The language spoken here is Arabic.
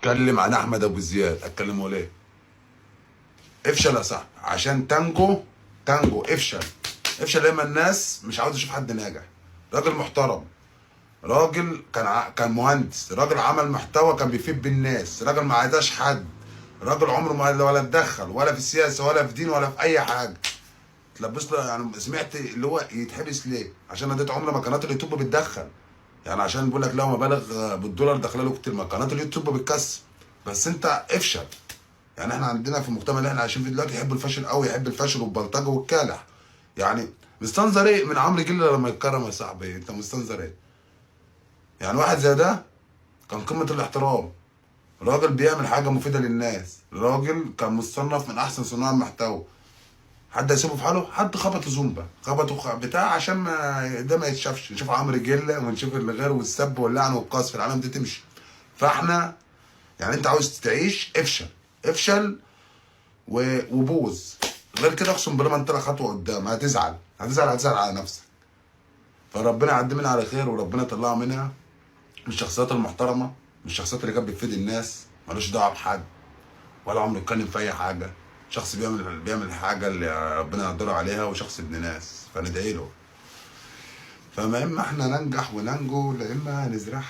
اتكلم عن احمد ابو زياد، اتكلمه ليه؟ افشل يا صاحبي عشان تانجو. تانجو افشل. افشل لما الناس مش عاوز تشوف حد ناجح. راجل محترم، راجل كان مهندس، راجل عمل محتوى كان بيفيد بالناس، راجل ما عاداش حد، راجل عمره ما ولا اتدخل ولا في السياسه ولا في دين ولا في اي حاجه. تلبس له يعني. سمعت اللي هو يتحبس ليه؟ عشان اديت عمر ما قناه اليوتيوب بتدخل. يعني عشان بيقول لك لو مبالغ بالدولار داخله له كتير، ما قناه اليوتيوب بتكسب. بس انت افشل. يعني احنا عندنا في المجتمع اللي احنا عايشين فيه دلوقتي يحب الفشل قوي، يحب الفشل والبلطجه والكالح. يعني مستنظر ايه من عمرو جيل لما يتكرم يا صاحبي؟ انت مستنظر ايه؟ يعني واحد زي ده كان قمه الاحترام، راجل بيعمل حاجه مفيده للناس، راجل كان مصنف من احسن صناع المحتوى. حد هيسيبه في حاله؟ حد خبطه زومبا، خبطه بتاع عشان ما ده ما يتشافش. نشوف عمرو جيل ونشوف اللي غيره، والسب واللعن والقذف في العالم دي تمشي. فاحنا يعني انت عاوز تعيش افشل. افشل وبوظ. غير كده اقسم بالله ما انت خطوه قدام هتزعل، هتزعل على نفسك. فربنا يعدي منها على خير وربنا يطلعه منها. من الشخصيات المحترمه، من الشخصيات اللي كانت بتفيد الناس، ملوش دعوه بحد ولا عمره يتكلم في اي حاجه. شخص بيعمل الحاجه اللي ربنا يقدره عليها، وشخص ابن ناس، فندعي له. فما اما احنا ننجح وننجو، لا اما هنزرعها.